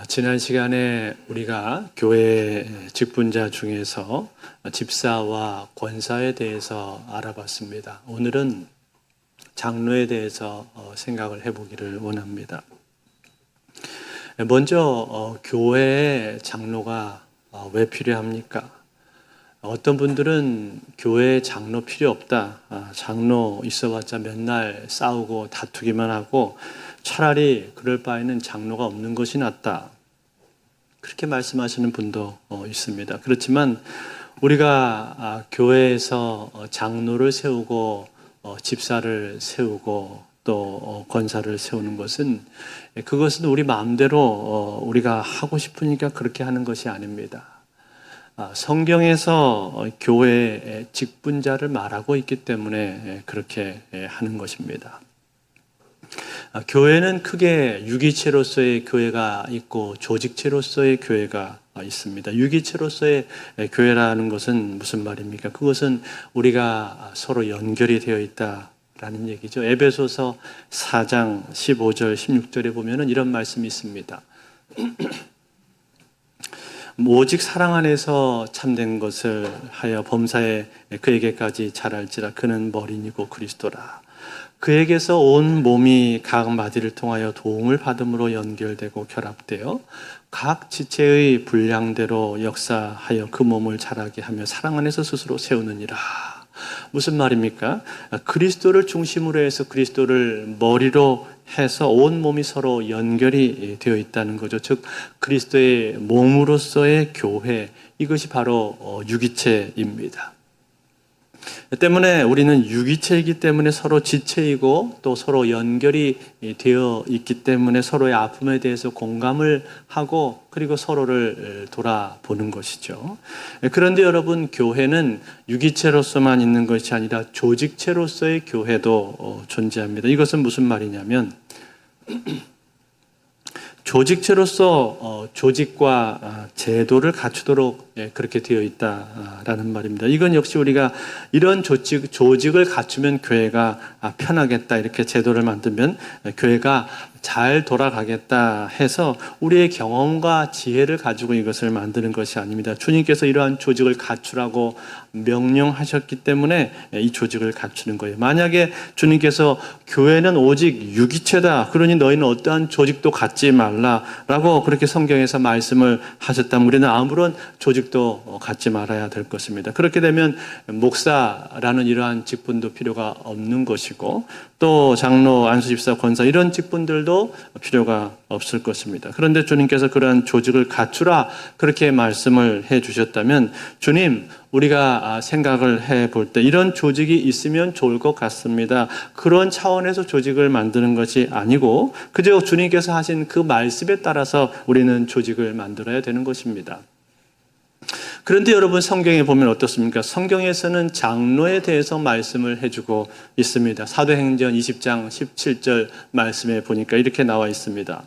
지난 시간에 우리가 교회 직분자 중에서 집사와 권사에 대해서 알아봤습니다. 오늘은 장로에 대해서 생각을 해보기를 원합니다. 먼저 교회에 장로가 왜 필요합니까? 어떤 분들은 교회에 장로 필요 없다. 장로 있어봤자 맨날 싸우고 다투기만 하고 차라리 그럴 바에는 장로가 없는 것이 낫다. 그렇게 말씀하시는 분도 있습니다. 그렇지만 우리가 교회에서 장로를 세우고 집사를 세우고 또 권사를 세우는 것은 그것은 우리 마음대로 우리가 하고 싶으니까 그렇게 하는 것이 아닙니다. 성경에서 교회의 직분자를 말하고 있기 때문에 그렇게 하는 것입니다. 교회는 크게 유기체로서의 교회가 있고 조직체로서의 교회가 있습니다. 유기체로서의 교회라는 것은 무슨 말입니까? 그것은 우리가 서로 연결이 되어 있다라는 얘기죠. 에베소서 4장 15절 16절에 보면은 이런 말씀이 있습니다. 오직 사랑 안에서 참된 것을 하여 범사에 그에게까지 자랄지라. 그는 머리이고 그리스도라. 그에게서 온 몸이 각 마디를 통하여 도움을 받음으로 연결되고 결합되어 각 지체의 분량대로 역사하여 그 몸을 자라게 하며 사랑 안에서 스스로 세우느니라. 무슨 말입니까? 그리스도를 중심으로 해서 그리스도를 머리로 해서 온 몸이 서로 연결이 되어 있다는 거죠. 즉 그리스도의 몸으로서의 교회, 이것이 바로 유기체입니다. 때문에 우리는 유기체이기 때문에 서로 지체이고 또 서로 연결이 되어 있기 때문에 서로의 아픔에 대해서 공감을 하고 그리고 서로를 돌아보는 것이죠. 그런데 여러분, 교회는 유기체로서만 있는 것이 아니라 조직체로서의 교회도 존재합니다. 이것은 무슨 말이냐면 조직체로서 조직과 제도를 갖추도록 그렇게 되어 있다라는 말입니다. 이건 역시 우리가 이런 조직을 갖추면 교회가 편하겠다, 이렇게 제도를 만들면 교회가 잘 돌아가겠다 해서 우리의 경험과 지혜를 가지고 이것을 만드는 것이 아닙니다. 주님께서 이러한 조직을 갖추라고 명령하셨기 때문에 이 조직을 갖추는 거예요. 만약에 주님께서 교회는 오직 유기체다, 그러니 너희는 어떠한 조직도 갖지 말라라고 그렇게 성경에서 말씀을 하셨다면 우리는 아무런 조직도 갖지 말아야 될 것입니다. 그렇게 되면 목사라는 이러한 직분도 필요가 없는 것이고 또 장로, 안수집사, 권사 이런 직분들도 필요가 없을 것입니다. 그런데 주님께서 그러한 조직을 갖추라 그렇게 말씀을 해 주셨다면 주님, 우리가 생각을 해볼 때 이런 조직이 있으면 좋을 것 같습니다. 그런 차원에서 조직을 만드는 것이 아니고 그저 주님께서 하신 그 말씀에 따라서 우리는 조직을 만들어야 되는 것입니다. 그런데 여러분, 성경에 보면 어떻습니까? 성경에서는 장로에 대해서 말씀을 해주고 있습니다. 사도행전 20장 17절 말씀에 보니까 이렇게 나와 있습니다.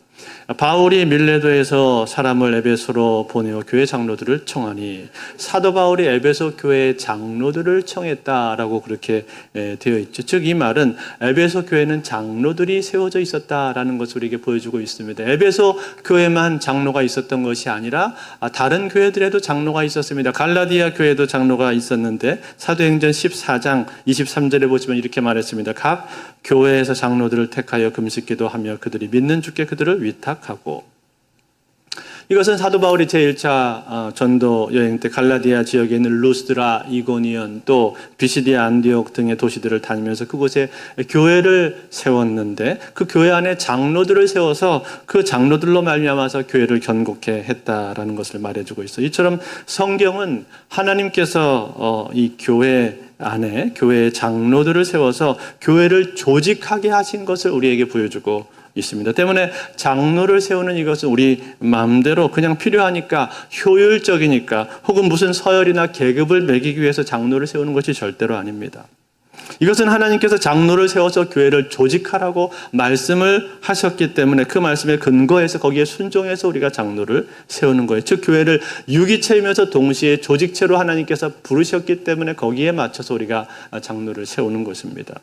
바울이 밀레도에서 사람을 에베소로 보내어 교회 장로들을 청하니 사도 바울이 에베소 교회 장로들을 청했다라고 그렇게 되어 있죠. 즉 이 말은 에베소 교회는 장로들이 세워져 있었다라는 것을 우리에게 보여주고 있습니다. 에베소 교회만 장로가 있었던 것이 아니라 다른 교회들에도 장로가 있었습니다. 갈라디아 교회도 장로가 있었는데 사도행전 14장 23절에 보시면 이렇게 말했습니다. 각 교회에서 장로들을 택하여 금식기도 하며 그들이 믿는 주께 그들을 위탁하고. 이것은 사도 바울이 제1차 전도 여행 때 갈라디아 지역에 있는 루스드라, 이고니온, 또 비시디아, 안디옥 등의 도시들을 다니면서 그곳에 교회를 세웠는데 그 교회 안에 장로들을 세워서 그 장로들로 말미암아서 교회를 견고케 했다라는 것을 말해주고 있어요. 이처럼 성경은 하나님께서 이 교회 안에 교회의 장로들을 세워서 교회를 조직하게 하신 것을 우리에게 보여주고 있습니다. 때문에 장로를 세우는 이것은 우리 마음대로 그냥 필요하니까, 효율적이니까, 혹은 무슨 서열이나 계급을 매기기 위해서 장로를 세우는 것이 절대로 아닙니다. 이것은 하나님께서 장로를 세워서 교회를 조직하라고 말씀을 하셨기 때문에 그 말씀에 근거해서 거기에 순종해서 우리가 장로를 세우는 거예요. 즉 교회를 유기체이면서 동시에 조직체로 하나님께서 부르셨기 때문에 거기에 맞춰서 우리가 장로를 세우는 것입니다.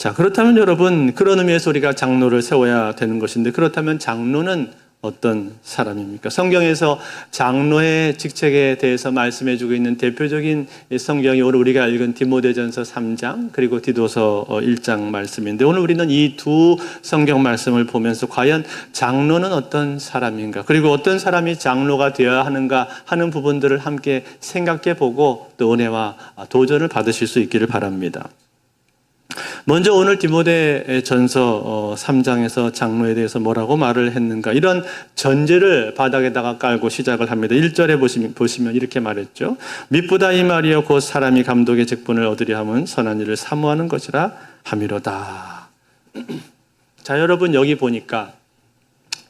자, 그렇다면 여러분, 그런 의미에서 우리가 장로를 세워야 되는 것인데, 그렇다면 장로는 어떤 사람입니까? 성경에서 장로의 직책에 대해서 말씀해주고 있는 대표적인 성경이 오늘 우리가 읽은 디모데전서 3장 그리고 디도서 1장 말씀인데, 오늘 우리는 이 두 성경 말씀을 보면서 과연 장로는 어떤 사람인가, 그리고 어떤 사람이 장로가 되어야 하는가 하는 부분들을 함께 생각해 보고 또 은혜와 도전을 받으실 수 있기를 바랍니다. 먼저 오늘 디모데전서 3장에서 장로에 대해서 뭐라고 말을 했는가, 이런 전제를 바닥에다가 깔고 시작을 합니다. 1절에 보시면 이렇게 말했죠. 미쁘다 이 말이여 곧 사람이 감독의 직분을 얻으려 함은 선한 일을 사모하는 것이라 함이로다. 자, 여러분, 여기 보니까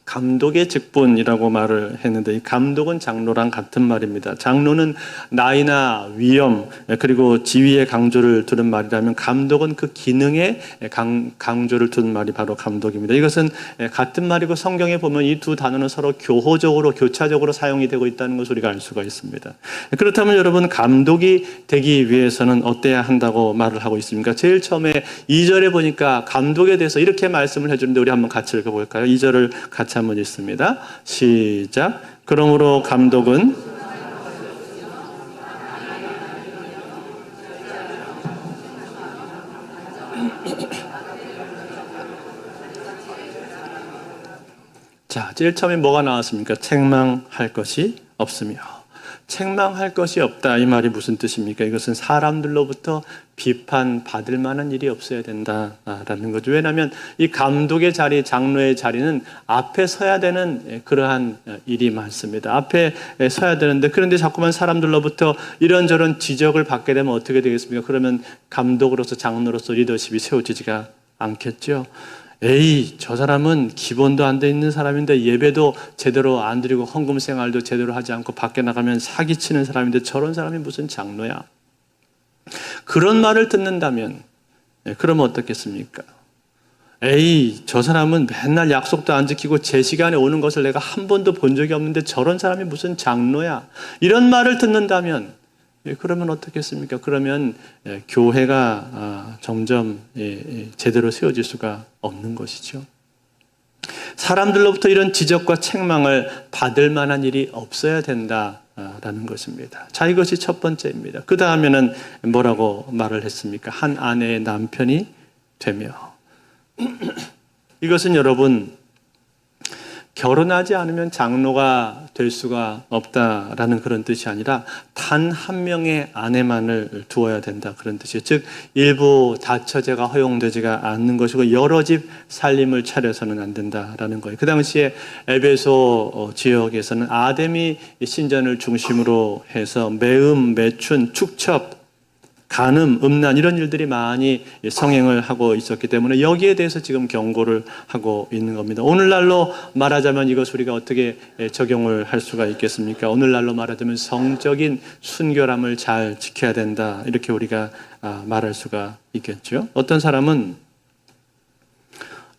감독의 직분이라고 말을 했는데, 이 감독은 장로랑 같은 말입니다. 장로는 나이나 위엄 그리고 지위의 강조를 두는 말이라면, 감독은 그 기능의 강조를 두는 말이 바로 감독입니다. 이것은 같은 말이고, 성경에 보면 이 두 단어는 서로 교호적으로 교차적으로 사용이 되고 있다는 것을 우리가 알 수가 있습니다. 그렇다면 여러분, 감독이 되기 위해서는 어때야 한다고 말을 하고 있습니까? 제일 처음에 2절에 보니까 감독에 대해서 이렇게 말씀을 해주는데, 우리 한번 같이 읽어볼까요? 2절을 같이 한번 읽습니다. 시작. 그러므로 감독은 자, 제일 처음에 뭐가 나왔습니까? 책망할 것이 없으며. 책망할 것이 없다, 이 말이 무슨 뜻입니까? 이것은 사람들로부터 비판받을 만한 일이 없어야 된다라는 거죠. 왜냐하면 이 감독의 자리, 장로의 자리는 앞에 서야 되는 그러한 일이 많습니다. 앞에 서야 되는데, 그런데 자꾸만 사람들로부터 이런저런 지적을 받게 되면 어떻게 되겠습니까? 그러면 감독으로서, 장로로서 리더십이 세워지지가 않겠죠. 에이, 저 사람은 기본도 안 돼 있는 사람인데, 예배도 제대로 안 드리고 헌금 생활도 제대로 하지 않고 밖에 나가면 사기치는 사람인데 저런 사람이 무슨 장로야? 그런 말을 듣는다면 그러면 어떻겠습니까? 에이, 저 사람은 맨날 약속도 안 지키고 제 시간에 오는 것을 내가 한 번도 본 적이 없는데 저런 사람이 무슨 장로야? 이런 말을 듣는다면 그러면 어떻겠습니까? 그러면 교회가 점점 제대로 세워질 수가 없는 것이죠. 사람들로부터 이런 지적과 책망을 받을 만한 일이 없어야 된다라는 것입니다. 자, 이것이 첫 번째입니다. 그 다음에는 뭐라고 말을 했습니까? 한 아내의 남편이 되며. 이것은 여러분, 결혼하지 않으면 장로가 될 수가 없다라는 그런 뜻이 아니라 단 한 명의 아내만을 두어야 된다, 그런 뜻이에요. 즉, 일부 다처제가 허용되지가 않는 것이고 여러 집 살림을 차려서는 안 된다라는 거예요. 그 당시에 에베소 지역에서는 아데미 신전을 중심으로 해서 매음, 매춘, 축첩, 간음, 음란 이런 일들이 많이 성행을 하고 있었기 때문에 여기에 대해서 지금 경고를 하고 있는 겁니다. 오늘날로 말하자면 이것 우리가 어떻게 적용을 할 수가 있겠습니까? 오늘날로 말하자면 성적인 순결함을 잘 지켜야 된다, 이렇게 우리가 말할 수가 있겠죠. 어떤 사람은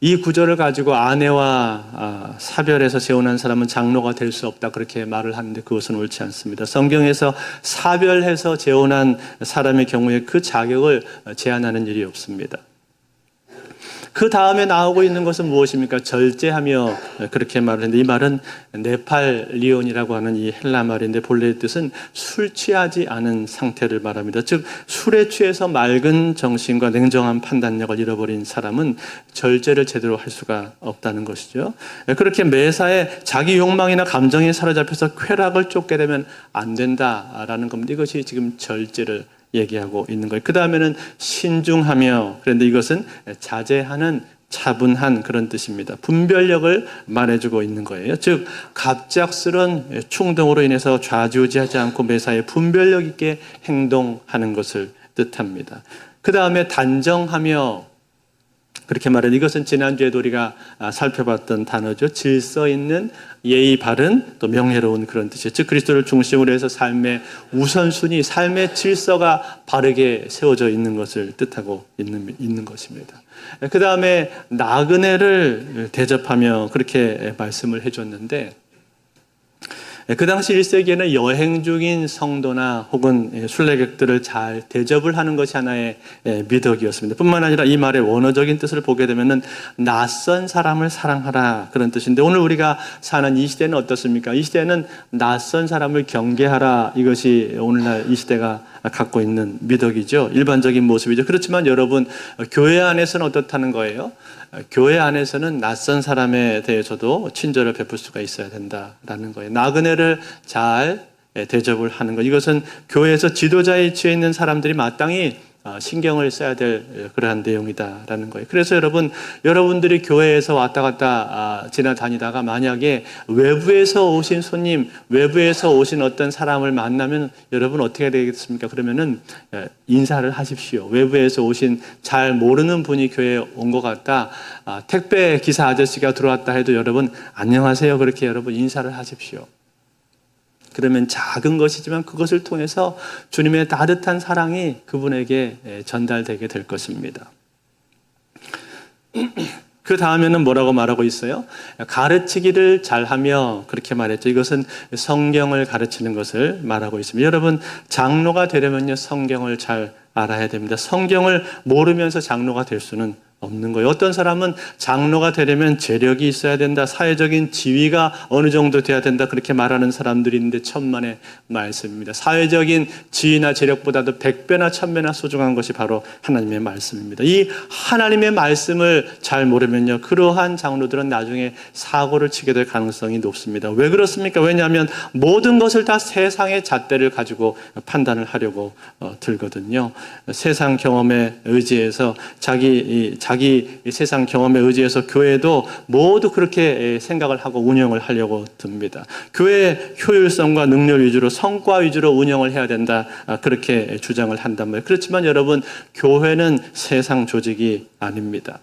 이 구절을 가지고 아내와 사별해서 재혼한 사람은 장로가 될 수 없다, 그렇게 말을 하는데 그것은 옳지 않습니다. 성경에서 사별해서 재혼한 사람의 경우에 그 자격을 제한하는 일이 없습니다. 그 다음에 나오고 있는 것은 무엇입니까? 절제하며, 그렇게 말을 했는데, 이 말은 네팔리온이라고 하는 이 헬라 말인데 본래의 뜻은 술 취하지 않은 상태를 말합니다. 즉, 술에 취해서 맑은 정신과 냉정한 판단력을 잃어버린 사람은 절제를 제대로 할 수가 없다는 것이죠. 그렇게 매사에 자기 욕망이나 감정에 사로잡혀서 쾌락을 쫓게 되면 안 된다라는 겁니다. 이것이 지금 절제를 얘기하고 있는 거예요. 그 다음에는 신중하며, 그런데 이것은 자제하는, 차분한 그런 뜻입니다. 분별력을 말해주고 있는 거예요. 즉, 갑작스런 충동으로 인해서 좌지우지하지 않고 매사에 분별력 있게 행동하는 것을 뜻합니다. 그 다음에 단정하며, 그렇게 말해요. 이것은 지난주에도 우리가 살펴봤던 단어죠. 질서 있는, 예의 바른, 또 명예로운 그런 뜻이에요. 즉, 그리스도를 중심으로 해서 삶의 우선순위, 삶의 질서가 바르게 세워져 있는 것을 뜻하고 있는 것입니다. 그 다음에 나그네를 대접하며, 그렇게 말씀을 해줬는데, 그 당시 1세기에는 여행 중인 성도나 혹은 순례객들을 잘 대접을 하는 것이 하나의 미덕이었습니다. 뿐만 아니라 이 말의 원어적인 뜻을 보게 되면은 낯선 사람을 사랑하라 그런 뜻인데, 오늘 우리가 사는 이 시대는 어떻습니까? 이 시대는 낯선 사람을 경계하라, 이것이 오늘날 이 시대가 갖고 있는 미덕이죠. 일반적인 모습이죠. 그렇지만 여러분, 교회 안에서는 어떻다는 거예요? 교회 안에서는 낯선 사람에 대해서도 친절을 베풀 수가 있어야 된다라는 거예요. 나그네를 잘 대접을 하는 것, 이것은 교회에서 지도자에 위치해 있는 사람들이 마땅히 신경을 써야 될 그러한 내용이다라는 거예요. 그래서 여러분들이 교회에서 왔다 갔다 지나다니다가 만약에 외부에서 오신 손님, 외부에서 오신 어떤 사람을 만나면 여러분 어떻게 되겠습니까? 그러면은 인사를 하십시오. 외부에서 오신 잘 모르는 분이 교회에 온 것 같다, 택배 기사 아저씨가 들어왔다 해도 여러분 안녕하세요, 그렇게 여러분 인사를 하십시오. 그러면 작은 것이지만 그것을 통해서 주님의 따뜻한 사랑이 그분에게 전달되게 될 것입니다. 그 다음에는 뭐라고 말하고 있어요? 가르치기를 잘하며, 그렇게 말했죠. 이것은 성경을 가르치는 것을 말하고 있습니다. 여러분, 장로가 되려면요, 성경을 잘 알아야 됩니다. 성경을 모르면서 장로가 될 수는 없는 거예요. 어떤 사람은 장로가 되려면 재력이 있어야 된다, 사회적인 지위가 어느 정도 돼야 된다, 그렇게 말하는 사람들이 있는데 천만의 말씀입니다. 사회적인 지위나 재력보다도 100배나 1000배나 소중한 것이 바로 하나님의 말씀입니다. 이 하나님의 말씀을 잘 모르면요, 그러한 장로들은 나중에 사고를 치게 될 가능성이 높습니다. 왜 그렇습니까? 왜냐하면 모든 것을 다 세상의 잣대를 가지고 판단을 하려고 들거든요. 세상 경험에 의지해서 자기 세상 경험에 의지해서 교회도 모두 그렇게 생각을 하고 운영을 하려고 듭니다. 교회의 효율성과 능력 위주로, 성과 위주로 운영을 해야 된다, 그렇게 주장을 한단 말이에요. 그렇지만 여러분, 교회는 세상 조직이 아닙니다.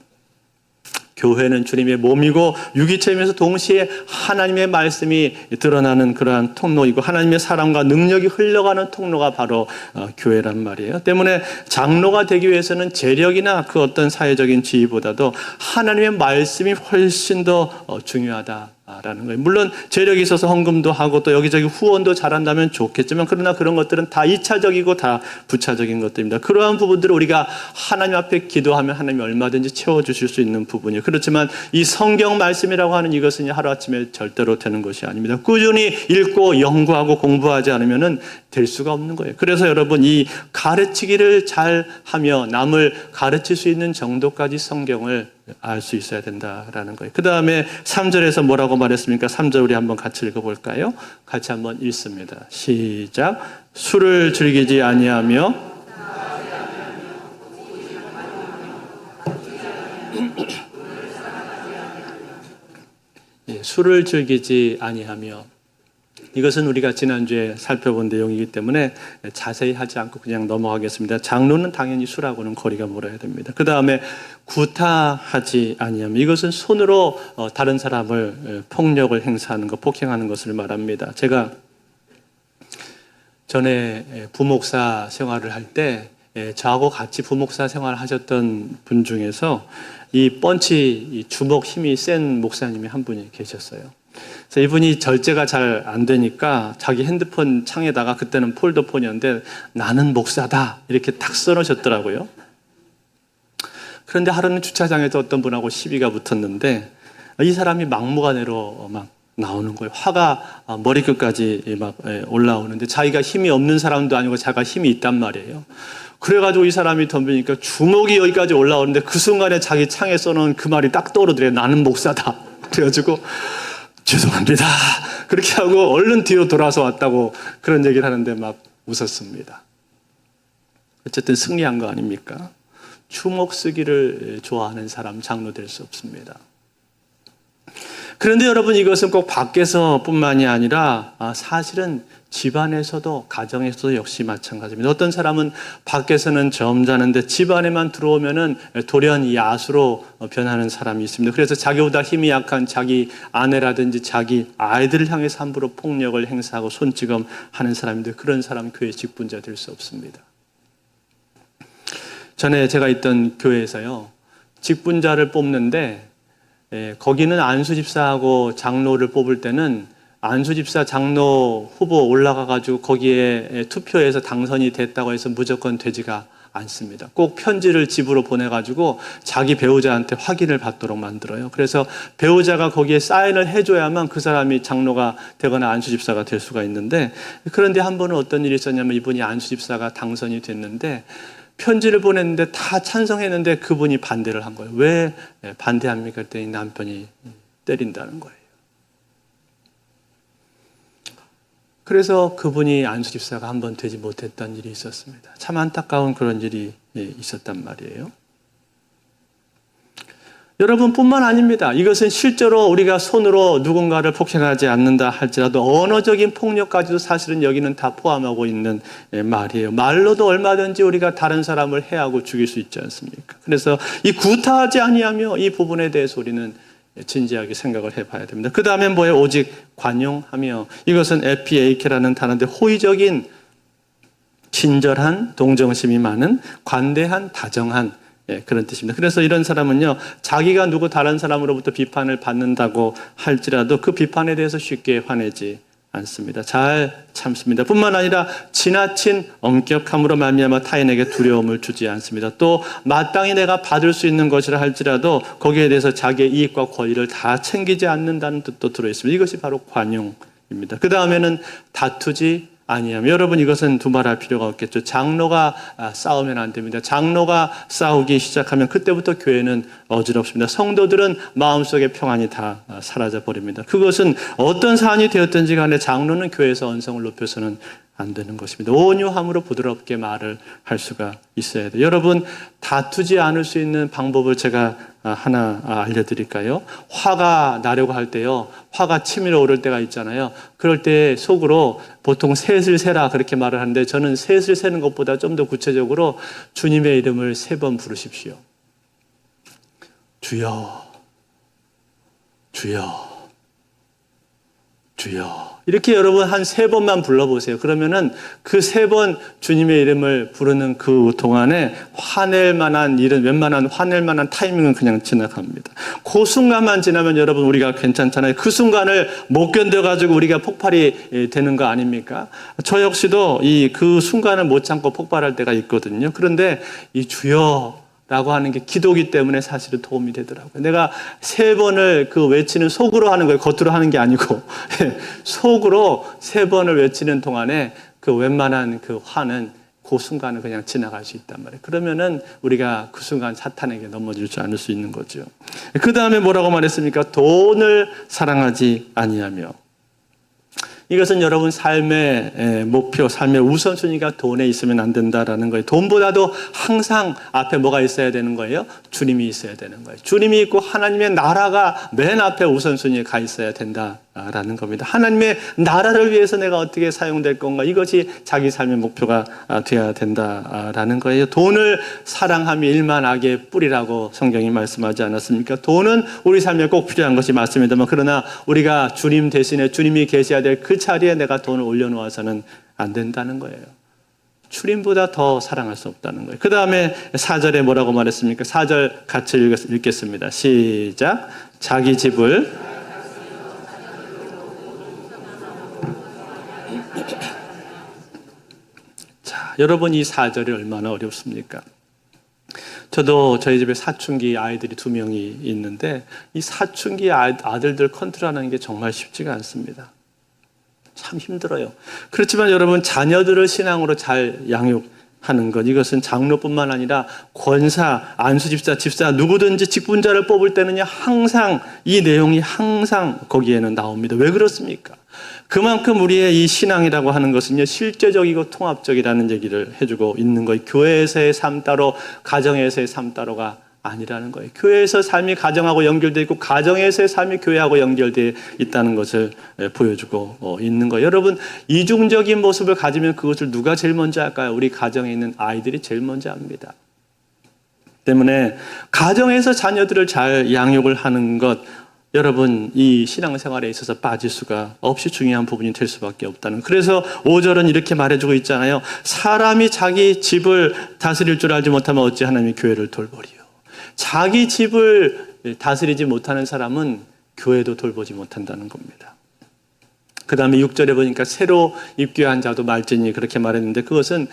교회는 주님의 몸이고 유기체이면서 동시에 하나님의 말씀이 드러나는 그러한 통로이고 하나님의 사랑과 능력이 흘러가는 통로가 바로 교회란 말이에요. 때문에 장로가 되기 위해서는 재력이나 그 어떤 사회적인 지위보다도 하나님의 말씀이 훨씬 더 중요하다 라는 거예요. 물론 재력이 있어서 헌금도 하고 또 여기저기 후원도 잘한다면 좋겠지만, 그러나 그런 것들은 다 2차적이고 다 부차적인 것들입니다. 그러한 부분들을 우리가 하나님 앞에 기도하면 하나님이 얼마든지 채워주실 수 있는 부분이에요. 그렇지만 이 성경 말씀이라고 하는 이것은 하루아침에 절대로 되는 것이 아닙니다. 꾸준히 읽고 연구하고 공부하지 않으면 될 수가 없는 거예요. 그래서 여러분, 이 가르치기를 잘 하며 남을 가르칠 수 있는 정도까지 성경을 알 수 있어야 된다라는 거예요. 그 다음에 3절에서 뭐라고 말했습니까? 3절 우리 한번 같이 읽어볼까요? 같이 한번 읽습니다. 시작. 술을 즐기지 아니하며 술을 즐기지 아니하며, 이것은 우리가 지난주에 살펴본 내용이기 때문에 자세히 하지 않고 그냥 넘어가겠습니다. 장로는 당연히 술하고는 거리가 멀어야 됩니다. 그 다음에 구타하지 아니하며, 이것은 손으로 다른 사람을 폭력을 행사하는 것, 폭행하는 것을 말합니다. 제가 전에 부목사 생활을 할 때 저하고 같이 부목사 생활을 하셨던 분 중에서 이 주먹 힘이 센 목사님이 한 분이 계셨어요. 그래서 이분이 절제가 잘 안 되니까 자기 핸드폰 창에다가, 그때는 폴더폰이었는데 나는 목사다 이렇게 탁 써놓으셨더라고요. 그런데 하루는 주차장에서 어떤 분하고 시비가 붙었는데 이 사람이 막무가내로 막 나오는 거예요. 화가 머리끝까지 막 올라오는데 자기가 힘이 없는 사람도 아니고 자기가 힘이 있단 말이에요. 그래가지고 이 사람이 덤비니까 주먹이 여기까지 올라오는데 그 순간에 자기 창에 써놓은 그 말이 딱 떠오르더래요. 나는 목사다. 그래가지고 죄송합니다. 그렇게 하고 얼른 뒤로 돌아서 왔다고 그런 얘기를 하는데 막 웃었습니다. 어쨌든 승리한 거 아닙니까? 주먹 쓰기를 좋아하는 사람 장로 될 수 없습니다. 그런데 여러분, 이것은 꼭 밖에서 뿐만이 아니라 사실은 집안에서도, 가정에서도 역시 마찬가지입니다. 어떤 사람은 밖에서는 점잖은데 집안에만 들어오면은 돌연 야수로 변하는 사람이 있습니다. 그래서 자기보다 힘이 약한 자기 아내라든지 자기 아이들을 향해서 함부로 폭력을 행사하고 손찌검하는 사람인데, 그런 사람은 교회 직분자 될 수 없습니다. 전에 제가 있던 교회에서요, 직분자를 뽑는데 거기는 안수 집사하고 장로를 뽑을 때는 안수집사 장로 후보 올라가가지고 거기에 투표해서 당선이 됐다고 해서 무조건 되지가 않습니다. 꼭 편지를 집으로 보내가지고 자기 배우자한테 확인을 받도록 만들어요. 그래서 배우자가 거기에 사인을 해줘야만 그 사람이 장로가 되거나 안수집사가 될 수가 있는데, 그런데 한 번은 어떤 일이 있었냐면 이분이 안수집사가 당선이 됐는데 편지를 보냈는데 다 찬성했는데 그분이 반대를 한 거예요. 왜 반대합니까? 그랬더니 남편이 때린다는 거예요. 그래서 그분이 안수집사가 한 번 되지 못했던 일이 있었습니다. 참 안타까운 그런 일이 있었단 말이에요. 여러분뿐만 아닙니다. 이것은 실제로 우리가 손으로 누군가를 폭행하지 않는다 할지라도 언어적인 폭력까지도 사실은 여기는 다 포함하고 있는 말이에요. 말로도 얼마든지 우리가 다른 사람을 해하고 죽일 수 있지 않습니까? 그래서 이 구타하지 아니하며 이 부분에 대해서 우리는 진지하게 생각을 해봐야 됩니다. 그 다음에 뭐예요? 오직 관용하며, 이것은 에피에이케라는 단어인데 호의적인, 친절한, 동정심이 많은, 관대한, 다정한 그런 뜻입니다. 그래서 이런 사람은요, 자기가 누구 다른 사람으로부터 비판을 받는다고 할지라도 그 비판에 대해서 쉽게 화내지 않습니다. 잘 참습니다. 뿐만 아니라 지나친 엄격함으로 말미암아 타인에게 두려움을 주지 않습니다. 또 마땅히 내가 받을 수 있는 것이라 할지라도 거기에 대해서 자기의 이익과 권리를 다 챙기지 않는다는 뜻도 들어있습니다. 이것이 바로 관용입니다. 그 다음에는 다투지 아니하면, 여러분 이것은 두말할 필요가 없겠죠. 장로가 싸우면 안 됩니다. 장로가 싸우기 시작하면 그때부터 교회는 어지럽습니다. 성도들은 마음속에 평안이 다 사라져 버립니다. 그것은 어떤 사안이 되었든지 간에 장로는 교회에서 언성을 높여서는 안 되는 것입니다. 온유함으로 부드럽게 말을 할 수가 있어야 돼요. 여러분, 다투지 않을 수 있는 방법을 제가 하나 알려드릴까요? 화가 나려고 할 때요, 화가 치밀어 오를 때가 있잖아요. 그럴 때 속으로 보통 셋을 세라 그렇게 말을 하는데, 저는 셋을 세는 것보다 좀 더 구체적으로 주님의 이름을 3번 부르십시오. 주여, 주여, 주여. 이렇게 여러분 한 3번만 불러보세요. 그러면은 그 3번 주님의 이름을 부르는 그 동안에 화낼 만한 일은, 웬만한 화낼 만한 타이밍은 그냥 지나갑니다. 그 순간만 지나면 여러분 우리가 괜찮잖아요. 그 순간을 못 견뎌가지고 우리가 폭발이 되는 거 아닙니까? 저 역시도 그 순간을 못 참고 폭발할 때가 있거든요. 그런데 이 주여 라고 하는 게 기도기 때문에 사실은 도움이 되더라고요. 내가 3번을 외치는, 속으로 하는 거예요. 겉으로 하는 게 아니고 속으로 3번을 외치는 동안에 웬만한 화는 그 순간을 그냥 지나갈 수 있단 말이에요. 그러면은 우리가 그 순간 사탄에게 넘어지지 않을 수 있는 거죠. 그 다음에 뭐라고 말했습니까? 돈을 사랑하지 아니하며. 이것은 여러분 삶의 목표, 삶의 우선순위가 돈에 있으면 안 된다라는 거예요. 돈보다도 항상 앞에 뭐가 있어야 되는 거예요? 주님이 있어야 되는 거예요. 주님이 있고 하나님의 나라가 맨 앞에 우선순위에 가 있어야 된다라는 겁니다. 하나님의 나라를 위해서 내가 어떻게 사용될 건가, 이것이 자기 삶의 목표가 되어야 된다라는 거예요. 돈을 사랑함이 일만 악의 뿌리라고 성경이 말씀하지 않았습니까? 돈은 우리 삶에 꼭 필요한 것이 맞습니다만, 그러나 우리가 주님 대신에 주님이 계셔야 될 그 자리에 내가 돈을 올려놓아서는 안 된다는 거예요. 주님보다 더 사랑할 수 없다는 거예요. 그 다음에 4절에 뭐라고 말했습니까? 4절 같이 읽겠습니다. 시작. 자기 집을 자, 여러분 이 4절이 얼마나 어렵습니까? 저도 저희 집에 사춘기 아이들이 2명이 있는데 이 사춘기 아들들 컨트롤하는 게 정말 쉽지가 않습니다. 참 힘들어요. 그렇지만 여러분, 자녀들을 신앙으로 잘 양육하는 것, 이것은 장로뿐만 아니라 권사, 안수집사, 집사, 누구든지 직분자를 뽑을 때는요, 항상 이 내용이 항상 거기에는 나옵니다. 왜 그렇습니까? 그만큼 우리의 이 신앙이라고 하는 것은요, 실제적이고 통합적이라는 얘기를 해주고 있는 거예요. 교회에서의 삶 따로, 가정에서의 삶 따로가 아니라는 거예요. 교회에서 삶이 가정하고 연결되어 있고 가정에서의 삶이 교회하고 연결되어 있다는 것을 보여주고 있는 거예요. 여러분, 이중적인 모습을 가지면 그것을 누가 제일 먼저 할까요? 우리 가정에 있는 아이들이 제일 먼저 합니다. 때문에 가정에서 자녀들을 잘 양육을 하는 것, 여러분 이 신앙생활에 있어서 빠질 수가 없이 중요한 부분이 될 수밖에 없다는. 그래서 5절은 이렇게 말해주고 있잖아요. 사람이 자기 집을 다스릴 줄 알지 못하면 어찌 하나님이 교회를 돌보리요. 자기 집을 다스리지 못하는 사람은 교회도 돌보지 못한다는 겁니다. 그 다음에 6절에 보니까 새로 입교한 자도 말지니 그렇게 말했는데 그것은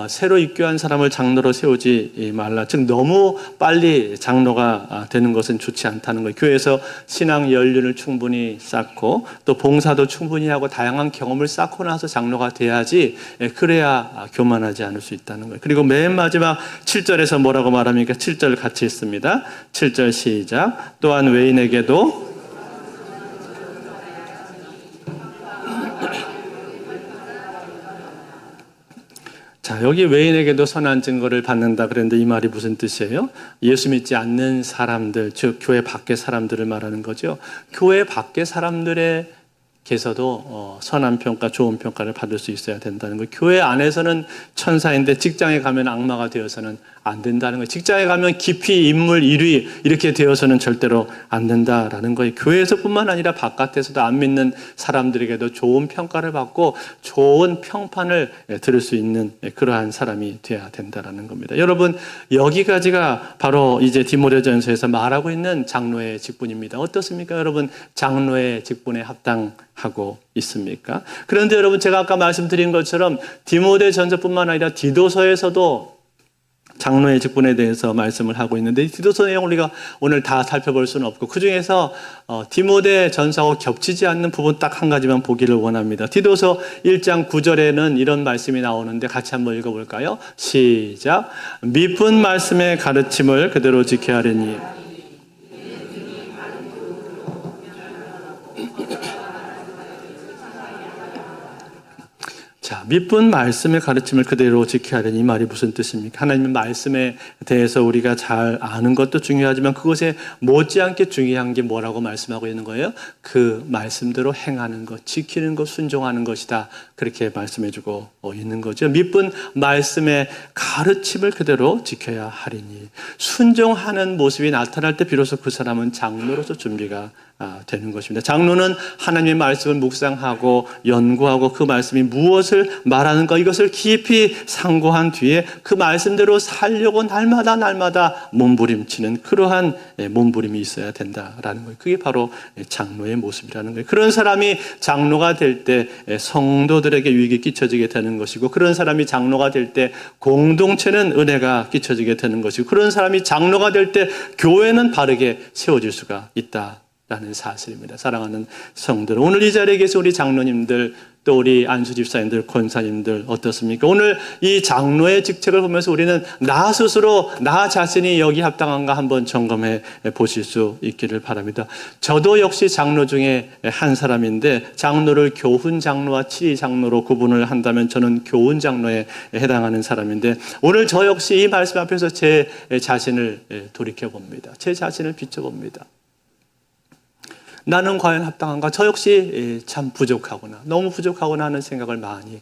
새로 입교한 사람을 장로로 세우지 말라. 즉 너무 빨리 장로가 되는 것은 좋지 않다는 거예요. 교회에서 신앙 연륜을 충분히 쌓고 또 봉사도 충분히 하고 다양한 경험을 쌓고 나서 장로가 돼야지 그래야 교만하지 않을 수 있다는 거예요. 그리고 맨 마지막 7절에서 뭐라고 말합니까? 7절 같이 읽습니다. 7절 시작. 또한 외인에게도 자, 여기 외인에게도 선한 증거를 받는다 그랬는데 이 말이 무슨 뜻이에요? 예수 믿지 않는 사람들, 즉 교회 밖의 사람들을 말하는 거죠. 교회 밖의 사람들의 께서도 선한 평가, 좋은 평가를 받을 수 있어야 된다는 거예요. 교회 안에서는 천사인데 직장에 가면 악마가 되어서는 안 된다는 거예요. 직장에 가면 깊이 인물 1위 이렇게 되어서는 절대로 안 된다라는 거예요. 교회에서뿐만 아니라 바깥에서도 안 믿는 사람들에게도 좋은 평가를 받고 좋은 평판을 들을 수 있는 그러한 사람이 돼야 된다라는 겁니다. 여러분, 여기까지가 바로 이제 디모데전서에서 말하고 있는 장로의 직분입니다. 어떻습니까? 여러분, 장로의 직분에 합당하고 있습니까? 그런데 여러분, 제가 아까 말씀드린 것처럼 디모데전서뿐만 아니라 디도서에서도 장로의 직분에 대해서 말씀을 하고 있는데 디도서 내용을 우리가 오늘 다 살펴볼 수는 없고 그중에서 디모데 전서하고 겹치지 않는 부분 딱 한 가지만 보기를 원합니다. 디도서 1장 9절에는 이런 말씀이 나오는데 같이 한번 읽어볼까요? 시작. 미쁜 말씀의 가르침을 그대로 지켜야 하리니 자, 미쁜 말씀의 가르침을 그대로 지켜야 하는 이 말이 무슨 뜻입니까? 하나님의 말씀에 대해서 우리가 잘 아는 것도 중요하지만 그것에 못지않게 중요한 게 뭐라고 말씀하고 있는 거예요? 그 말씀대로 행하는 것, 지키는 것, 순종하는 것이다. 그렇게 말씀해주고 있는 거죠. 미쁜 말씀의 가르침을 그대로 지켜야 하리니 순종하는 모습이 나타날 때 비로소 그 사람은 장로로서 준비가 되는 것입니다. 장로는 하나님의 말씀을 묵상하고 연구하고 그 말씀이 무엇을 말하는가 이것을 깊이 상고한 뒤에 그 말씀대로 살려고 날마다 몸부림치는 그러한 몸부림이 있어야 된다라는 거예요. 그게 바로 장로의 모습이라는 거예요. 그런 사람이 장로가 될 때 성도들에게 유익이 끼쳐지게 되는 것이고 그런 사람이 장로가 될 때 공동체는 은혜가 끼쳐지게 되는 것이고 그런 사람이 장로가 될 때 교회는 바르게 세워질 수가 있다. 라는 사실입니다. 사랑하는 성들, 오늘 이 자리에 계신 우리 장로님들 또 우리 안수 집사님들, 권사님들 어떻습니까? 오늘 이 장로의 직책을 보면서 우리는 나 스스로 나 자신이 여기 합당한가 한번 점검해 보실 수 있기를 바랍니다. 저도 역시 장로 중에 한 사람인데 장로를 교훈 장로와 치리 장로로 구분을 한다면 저는 교훈 장로에 해당하는 사람인데 오늘 저 역시 이 말씀 앞에서 제 자신을 돌이켜 봅니다. 제 자신을 비춰봅니다. 나는 과연 합당한가? 저 역시 참 부족하구나. 너무 부족하구나 하는 생각을 많이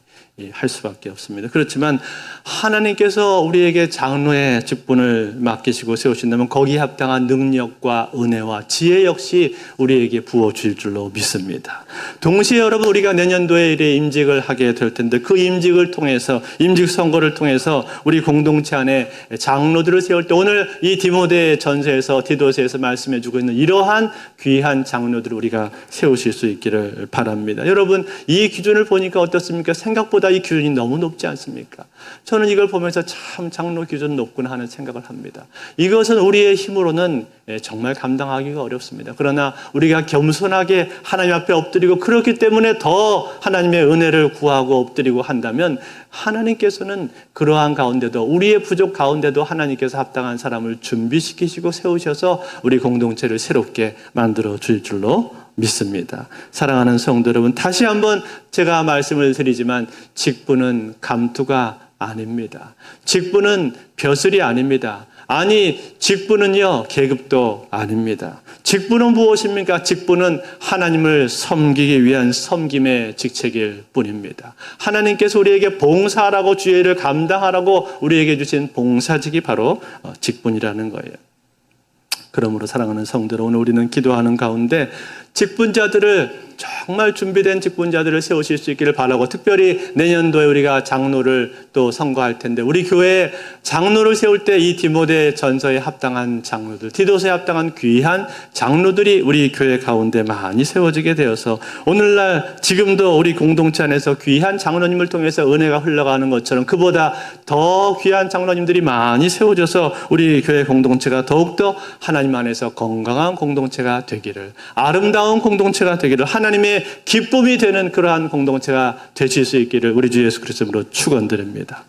할 수밖에 없습니다. 그렇지만 하나님께서 우리에게 장로의 직분을 맡기시고 세우신다면 거기에 합당한 능력과 은혜와 지혜 역시 우리에게 부어주실 줄로 믿습니다. 동시에 여러분 우리가 내년도에 이래 임직을 하게 될 텐데 그 임직을 통해서 임직 선거를 통해서 우리 공동체 안에 장로들을 세울 때 오늘 이 디모데 전서에서 디도서에서 말씀해 주고 있는 이러한 귀한 장로들을 우리가 세우실 수 있기를 바랍니다. 여러분 이 기준을 보니까 어떻습니까? 생각보다 이 기준이 너무 높지 않습니까? 저는 이걸 보면서 참 장로 기준 높구나 하는 생각을 합니다. 이것은 우리의 힘으로는 정말 감당하기가 어렵습니다. 그러나 우리가 겸손하게 하나님 앞에 엎드리고 그렇기 때문에 더 하나님의 은혜를 구하고 엎드리고 한다면 하나님께서는 그러한 가운데도 우리의 부족 가운데도 하나님께서 합당한 사람을 준비시키시고 세우셔서 우리 공동체를 새롭게 만들어 줄 줄로 믿습니다. 사랑하는 성도 여러분, 다시 한번 제가 말씀을 드리지만 직분은 감투가 아닙니다. 직분은 벼슬이 아닙니다. 아니, 직분은요, 계급도 아닙니다. 직분은 무엇입니까? 직분은 하나님을 섬기기 위한 섬김의 직책일 뿐입니다. 하나님께서 우리에게 봉사하라고 주의를 감당하라고 우리에게 주신 봉사직이 바로 직분이라는 거예요. 그러므로 사랑하는 성도들, 오늘 우리는 기도하는 가운데 직분자들을, 정말 준비된 직분자들을 세우실 수 있기를 바라고, 특별히 내년도에 우리가 장로를 또 선거할 텐데 우리 교회에 장로를 세울 때 이 디모데 전서에 합당한 장로들, 디도서에 합당한 귀한 장로들이 우리 교회 가운데 많이 세워지게 되어서 오늘날 지금도 우리 공동체 안에서 귀한 장로님을 통해서 은혜가 흘러가는 것처럼 그보다 더 귀한 장로님들이 많이 세워져서 우리 교회 공동체가 더욱더 하나님 안에서 건강한 공동체가 되기를, 아름다운 공동체가 되기를, 하나님의 기쁨이 되는 그러한 공동체가 되실 수 있기를 우리 주 예수 그리스도로 축원드립니다.